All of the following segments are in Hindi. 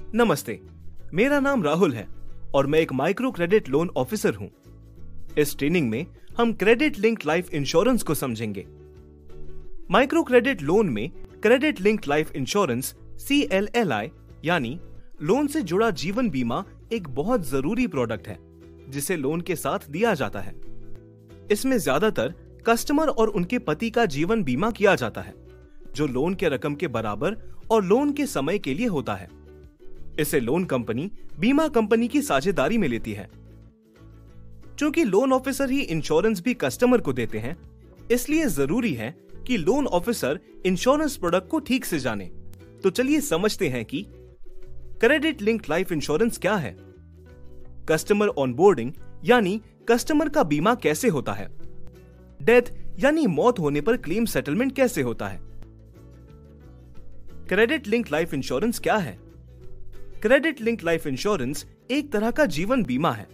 नमस्ते, मेरा नाम राहुल है और मैं एक माइक्रो क्रेडिट लोन ऑफिसर हूं। इस ट्रेनिंग में हम क्रेडिट लिंक्ड लाइफ इंश्योरेंस को समझेंगे। माइक्रो क्रेडिट लोन में credit linked life insurance CLLI यानी लोन से जुड़ा जीवन बीमा एक बहुत जरूरी प्रोडक्ट है जिसे लोन के साथ दिया जाता है। इसमें ज्यादातर कस्टमर और उनके पति का जीवन बीमा किया जाता है जो लोन के रकम के बराबर और लोन के समय के लिए होता है। इसे लोन कंपनी बीमा कंपनी की साझेदारी में लेती है। चूंकि लोन ऑफिसर ही इंश्योरेंस भी कस्टमर को देते हैं, इसलिए जरूरी है कि लोन ऑफिसर इंश्योरेंस प्रोडक्ट को ठीक से जाने। तो चलिए समझते हैं कि क्रेडिट लिंक्ड लाइफ इंश्योरेंस क्या है, कस्टमर ऑनबोर्डिंग यानी कस्टमर का बीमा कैसे होता है, डेथ यानी मौत होने पर क्लेम सेटलमेंट कैसे होता है। क्रेडिट लिंक्ड लाइफ इंश्योरेंस क्या है? क्रेडिट लिंक्ड लाइफ इंश्योरेंस एक तरह का जीवन बीमा है।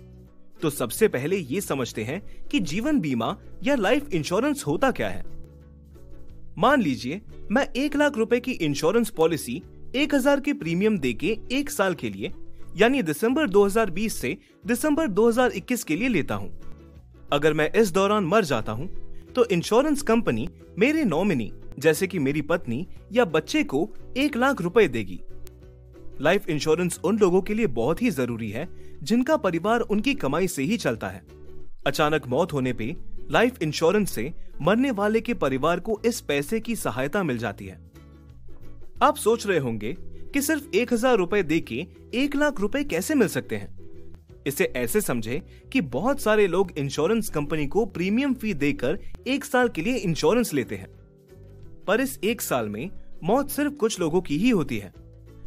तो सबसे पहले ये समझते हैं कि जीवन बीमा या लाइफ इंश्योरेंस होता क्या है। मान लीजिए मैं 1 लाख रुपए की इंश्योरेंस पॉलिसी 1000 के प्रीमियम देके 1 साल के लिए यानी दिसंबर 2020 से दिसंबर 2021 के लिए लेता हूं। अगर मैं इस दौरान मर जाता हूं तो इंश्योरेंस कंपनी मेरे नॉमिनी जैसे कि मेरी पत्नी या बच्चे को 1 लाख रुपए देगी। लाइफ इंश्योरेंस उन लोगों के लिए बहुत ही जरूरी है जिनका परिवार उनकी कमाई से ही चलता है। अचानक मौत होने पे लाइफ इंश्योरेंस से मरने वाले के परिवार को इस पैसे की सहायता मिल जाती है। आप सोच रहे होंगे कि सिर्फ 1000 रुपए देके 1 लाख रुपए कैसे मिल सकते हैं। इसे ऐसे समझे कि बहुत सारे लोग इंश्योरेंस कंपनी को प्रीमियम फी देकर 1 साल के लिए इंश्योरेंस लेते हैं, पर इस 1 साल में मौत सिर्फ कुछ लोगों की ही होती है।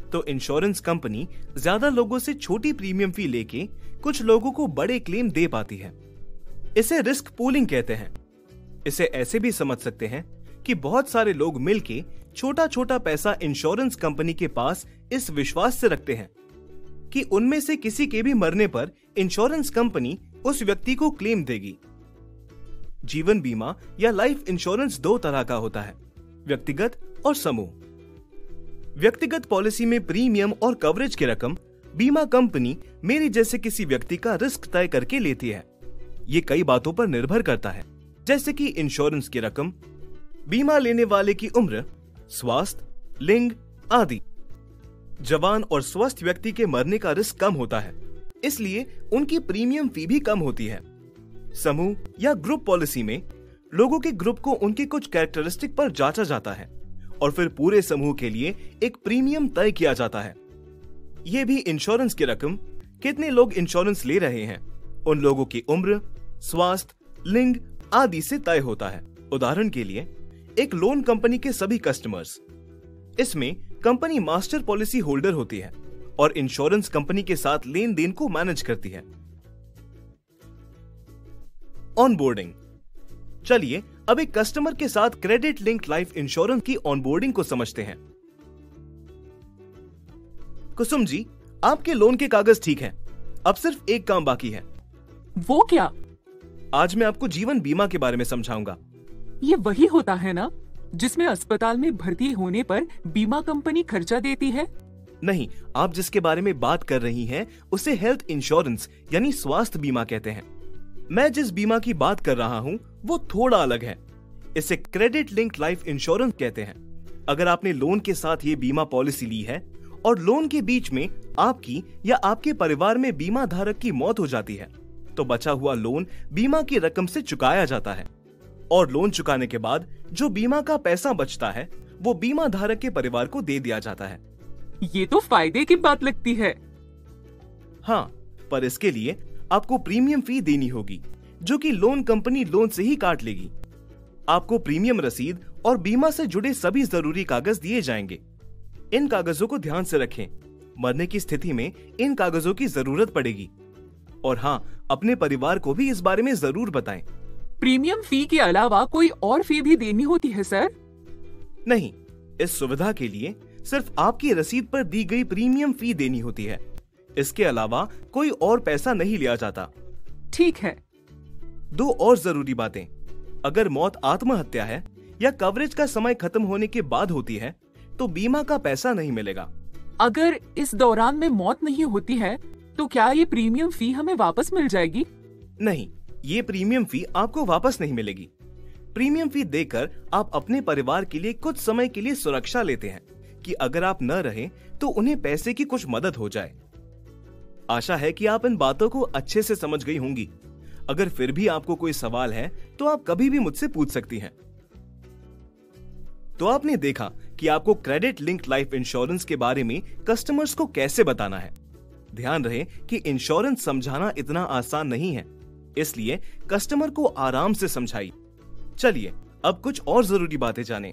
तो इंश्योरेंस कंपनी ज्यादा लोगों से छोटी प्रीमियम फी लेके कुछ लोगों को बड़े क्लेम दे पाती है। इसे रिस्क पूलिंग कहते हैं। इसे ऐसे भी समझ सकते हैं कि बहुत सारे लोग मिलके छोटा छोटा पैसा इंश्योरेंस कंपनी के पास इस विश्वास से रखते हैं कि उनमें से किसी के भी मरने पर इंश्योरेंस कंपनी उस व्यक्ति को क्लेम देगी। जीवन बीमा या लाइफ इंश्योरेंस 2 तरह का होता है, व्यक्तिगत और समूह। व्यक्तिगत पॉलिसी में प्रीमियम और कवरेज की रकम बीमा कंपनी मेरे जैसे किसी व्यक्ति का रिस्क तय करके लेती है। ये कई बातों पर निर्भर करता है, जैसे कि इंश्योरेंस की रकम, बीमा लेने वाले की उम्र, स्वास्थ्य, लिंग आदि। जवान और स्वस्थ व्यक्ति के मरने का रिस्क कम होता है, इसलिए उनकी प्रीमियम फी भी कम होती है। समूह या ग्रुप पॉलिसी में लोगों के ग्रुप को उनके कुछ कैरेक्टरिस्टिक पर जांचा जाता है और फिर पूरे समूह के लिए एक प्रीमियम तय किया जाता है। यह भी इंश्योरेंस की रकम, कितने लोग इंश्योरेंस ले रहे हैं, उन लोगों की उम्र, स्वास्थ्य, लिंग आदि से तय होता है। उदाहरण के लिए एक लोन कंपनी के सभी कस्टमर्स, इसमें कंपनी मास्टर पॉलिसी होल्डर होती है और इंश्योरेंस कंपनी के साथ लेन देन को मैनेज करती है। ऑनबोर्डिंग। चलिए अब एक कस्टमर के साथ क्रेडिट लिंक्ड लाइफ इंश्योरेंस की ऑनबोर्डिंग को समझते हैं। कुसुम जी, आपके लोन के कागज ठीक हैं। अब सिर्फ एक काम बाकी है। वो क्या? आज मैं आपको जीवन बीमा के बारे में समझाऊंगा। ये वही होता है ना जिसमें अस्पताल में भर्ती होने पर बीमा कंपनी खर्चा देती है? नहीं, आप जिसके बारे में बात कर रही हैं उसे हेल्थ इंश्योरेंस यानी स्वास्थ्य बीमा कहते हैं। मैं जिस बीमा की बात कर रहा हूँ वो थोड़ा अलग है। इसे क्रेडिट लिंक्ड लाइफ इंश्योरेंस कहते हैं। अगर आपने लोन के साथ ये बीमा पॉलिसी ली है और लोन के बीच में आपकी या आपके परिवार में बीमा धारक की मौत हो जाती है, तो बचा हुआ लोन बीमा की रकम से चुकाया जाता है और लोन चुकाने के बाद जो बीमा का पैसा बचता है वो बीमा धारक के परिवार को दे दिया जाता है। ये तो फायदे की बात लगती है। हाँ, पर इसके लिए आपको प्रीमियम फी देनी होगी जो कि लोन कंपनी लोन से ही काट लेगी। आपको प्रीमियम रसीद और बीमा से जुड़े सभी जरूरी कागज दिए जाएंगे। इन कागजों को ध्यान से रखें, मरने की स्थिति में इन कागजों की जरूरत पड़ेगी। और हाँ, अपने परिवार को भी इस बारे में जरूर बताएं। प्रीमियम फी के अलावा कोई और फी भी देनी होती है सर? नहीं, इस सुविधा के लिए सिर्फ आपकी रसीद पर दी गई प्रीमियम फी देनी होती है। इसके अलावा कोई और पैसा नहीं लिया जाता। ठीक है। 2 और जरूरी बातें। अगर मौत आत्महत्या है या कवरेज का समय खत्म होने के बाद होती है तो बीमा का पैसा नहीं मिलेगा। अगर इस दौरान में मौत नहीं होती है तो क्या ये प्रीमियम फी हमें वापस मिल जाएगी? नहीं, ये प्रीमियम फी आपको वापस नहीं मिलेगी। प्रीमियम फी देकर आप अपने परिवार के लिए कुछ समय के लिए सुरक्षा लेते हैं कि अगर आप न रहें तो उन्हें पैसे की कुछ मदद हो जाए। आशा है कि आप इन बातों को अच्छे से समझ गई होंगी। अगर फिर भी आपको कोई सवाल है तो आप कभी भी मुझसे पूछ सकती हैं। तो आपने देखा कि आपको क्रेडिट लिंक लाइफ इंश्योरेंस के बारे में कस्टमर्स को कैसे बताना है। ध्यान रहे कि इंश्योरेंस समझाना इतना आसान नहीं है, इसलिए कस्टमर को आराम से समझाइए। चलिए अब कुछ और जरूरी बातें जानें।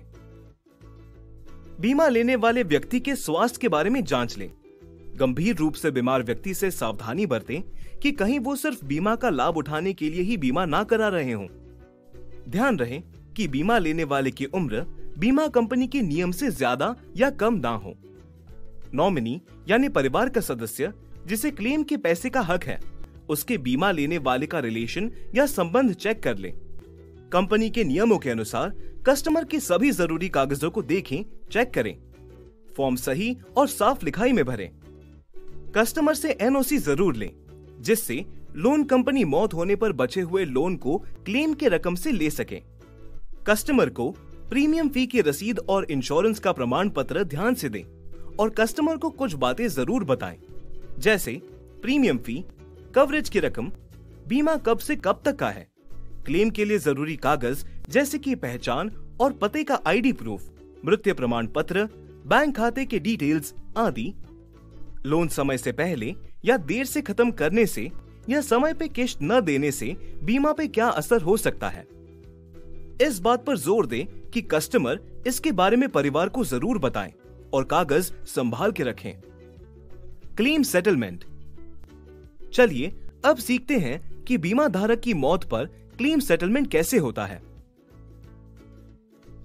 बीमा लेने वाले व्यक्ति के स्वास्थ्य के बारे में जांच लें। गंभीर रूप से बीमार व्यक्ति से सावधानी बरतें कि कहीं वो सिर्फ बीमा का लाभ उठाने के लिए ही बीमा ना करा रहे हों। ध्यान रहे कि बीमा लेने वाले की उम्र बीमा कंपनी के नियम से ज्यादा या कम ना हो। नॉमिनी यानी परिवार का सदस्य जिसे क्लेम के पैसे का हक है, उसके बीमा लेने वाले का रिलेशन या संबंध चेक कर लें। कंपनी के नियमों के अनुसार कस्टमर के सभी जरूरी कागजों को देखें, चेक करें। फॉर्म सही और साफ लिखाई में भरें। कस्टमर से एनओसी जरूर लें, जिससे लोन कंपनी मौत होने पर बचे हुए लोन को क्लेम के रकम से ले सके। कस्टमर को प्रीमियम फी की रसीद और इंश्योरेंस का प्रमाण पत्र ध्यान से दें और कस्टमर को कुछ बातें जरूर बताएं, जैसे प्रीमियम फी, कवरेज की रकम, बीमा कब से कब तक का है, क्लेम के लिए जरूरी कागज जैसे कि पहचान और पते का आईडी प्रूफ, मृत्यु प्रमाण पत्र, बैंक खाते के डिटेल्स आदि। लोन समय से पहले या देर से खत्म करने से या समय पे किश्त न देने से बीमा पे क्या असर हो सकता है। इस बात पर जोर दें कि कस्टमर इसके बारे में परिवार को जरूर बताएं और कागज संभाल के रखें। Claim settlement. चलिए अब सीखते हैं कि बीमा धारक की मौत पर क्लेम सेटलमेंट कैसे होता है।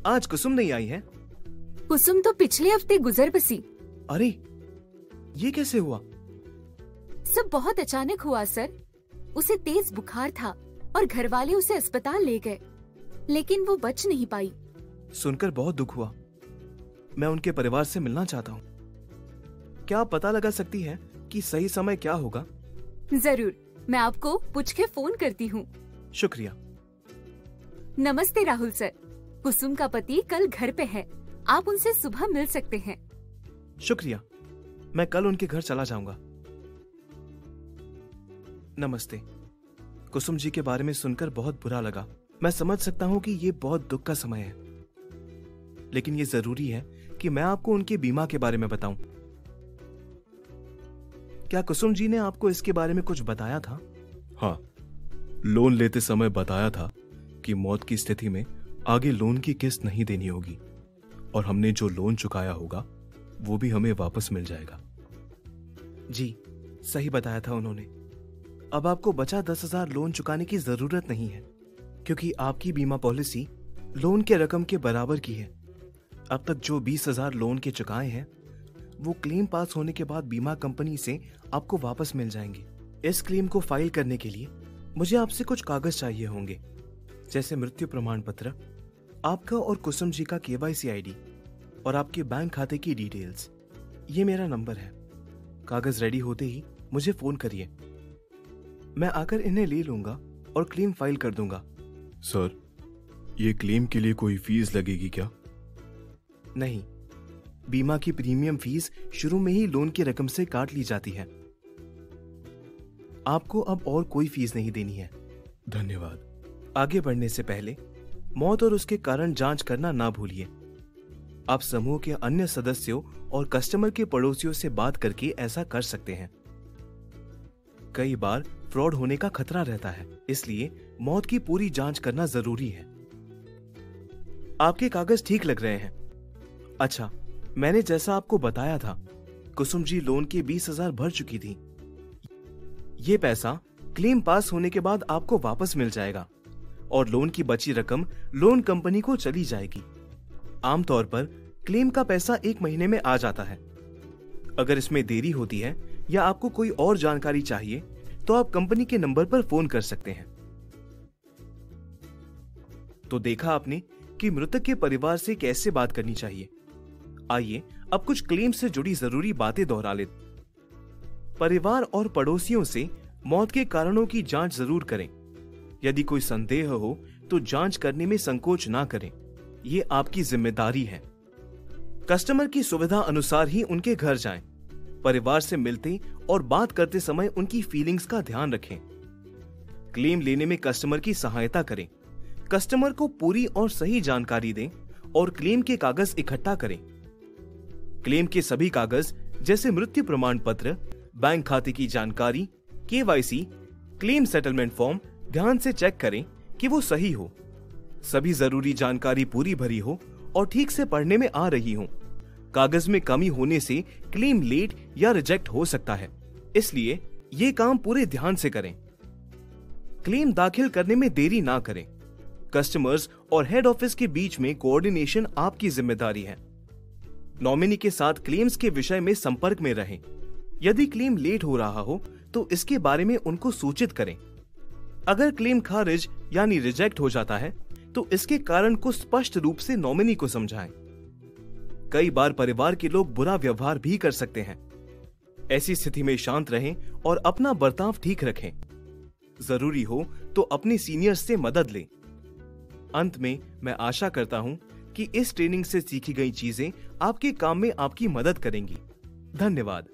आज कुसुम नहीं आई है। कुसुम तो पिछले हफ्ते गुजर बसी। अरे ये कैसे हुआ? सब बहुत अचानक हुआ सर। उसे तेज बुखार था और घर वाले उसे अस्पताल ले गए, लेकिन वो बच नहीं पाई। सुनकर बहुत दुख हुआ। मैं उनके परिवार से मिलना चाहता हूँ। क्या आप पता लगा सकती हैं कि सही समय क्या होगा? जरूर, मैं आपको पूछ के फोन करती हूँ। शुक्रिया। नमस्ते राहुल सर, कुसुम का पति कल घर पे है, आप उनसे सुबह मिल सकते हैं। शुक्रिया, मैं कल उनके घर चला जाऊंगा। नमस्ते। कुसुम जी के बारे में सुनकर बहुत बुरा लगा। मैं समझ सकता हूँ कि ये बहुत दुख का समय है, लेकिन ये जरूरी है कि मैं आपको उनके बीमा के बारे में बताऊं। क्या कुसुम जी ने आपको इसके बारे में कुछ बताया था? हाँ, लोन लेते समय बताया था कि मौत की स्थिति में आगे लोन की किस्त नहीं देनी होगी और हमने जो लोन चुकाया होगा वो भी हमें वापस मिल जाएगा। जी, सही बताया था उन्होंने। अब आपको बचा 10,000 लोन चुकाने की जरूरत नहीं है, क्योंकि आपकी बीमा पॉलिसी लोन के रकम के बराबर की है। अब तक जो 20,000 लोन के चुकाए हैं वो क्लेम पास होने के बाद बीमा कंपनी से आपको वापस मिल जाएंगे। इस क्लेम को फाइल करने के लिए मुझे आपसे कुछ कागज चाहिए होंगे, जैसे मृत्यु प्रमाण पत्र, आपका और कुसुम जी का KYC ID और आपके बैंक खाते की डिटेल्स। ये मेरा नंबर है। कागज रेडी होते ही मुझे फोन करिए, मैं आकर इन्हें ले लूंगा और क्लेम फाइल कर दूंगा। सर, ये क्लेम के लिए कोई फीस लगेगी क्या? नहीं, बीमा की प्रीमियम फीस शुरू में ही लोन की रकम से काट ली जाती है। आपको अब और कोई फीस नहीं देनी है। धन्यवाद। आगे बढ़ने से पहले मौत और उसके कारण जांच करना ना भूलिए। आप समूह के अन्य सदस्यों और कस्टमर के पड़ोसियों से बात करके ऐसा कर सकते हैं। कई बार फ्रॉड होने का खतरा रहता है, इसलिए मौत की पूरी जांच करना जरूरी है। आपके कागज ठीक लग रहे हैं। अच्छा, मैंने जैसा आपको बताया था, कुसुम जी लोन के 20,000 भर चुकी थी। ये पैसा क्लेम पास होने के बाद आपको वापस मिल जाएगा और लोन की बची रकम लोन कंपनी को चली जाएगी। आमतौर पर क्लेम का पैसा 1 महीने में आ जाता है। अगर इसमें देरी होती है या आपको कोई और जानकारी चाहिए तो आप कंपनी के नंबर पर फोन कर सकते हैं। तो देखा आपने कि मृतक के परिवार से कैसे बात करनी चाहिए। आइए अब कुछ क्लेम से जुड़ी जरूरी बातें दोहरा लेते। परिवार और पड़ोसियों से मौत के कारणों की जांच जरूर करें। यदि कोई संदेह हो तो जांच करने में संकोच ना करें, ये आपकी जिम्मेदारी है। कस्टमर की सुविधा अनुसार ही उनके घर जाएं। परिवार से मिलते और बात करते समय उनकी फीलिंग्स का ध्यान रखें। क्लेम लेने में कस्टमर की सहायता करें। कस्टमर को पूरी और सही जानकारी दें और क्लेम के कागज इकट्ठा करें। क्लेम के सभी कागज जैसे मृत्यु प्रमाण पत्र, बैंक खाते की जानकारी, KYC, क्लेम सेटलमेंट फॉर्म ध्यान से चेक करें कि वो सही हो, सभी जरूरी जानकारी पूरी भरी हो और ठीक से पढ़ने में आ रही हो। कागज में कमी होने से क्लेम लेट या रिजेक्ट हो सकता है, इसलिए ये काम पूरे ध्यान से करें। क्लेम दाखिल करने में देरी ना करें। कस्टमर्स और हेड ऑफिस के बीच में कोऑर्डिनेशन आपकी जिम्मेदारी है। नॉमिनी के साथ क्लेम्स के विषय में संपर्क में रहें। यदि क्लेम लेट हो रहा हो तो इसके बारे में उनको सूचित करें। अगर क्लेम खारिज यानी रिजेक्ट हो जाता है तो इसके कारण को स्पष्ट रूप से नॉमिनी को समझाएं। कई बार परिवार के लोग बुरा व्यवहार भी कर सकते हैं। ऐसी स्थिति में शांत रहें और अपना बर्ताव ठीक रखें। जरूरी हो तो अपने सीनियर्स से मदद लें। अंत में मैं आशा करता हूं कि इस ट्रेनिंग से सीखी गई चीजें आपके काम में आपकी मदद करेंगी। धन्यवाद।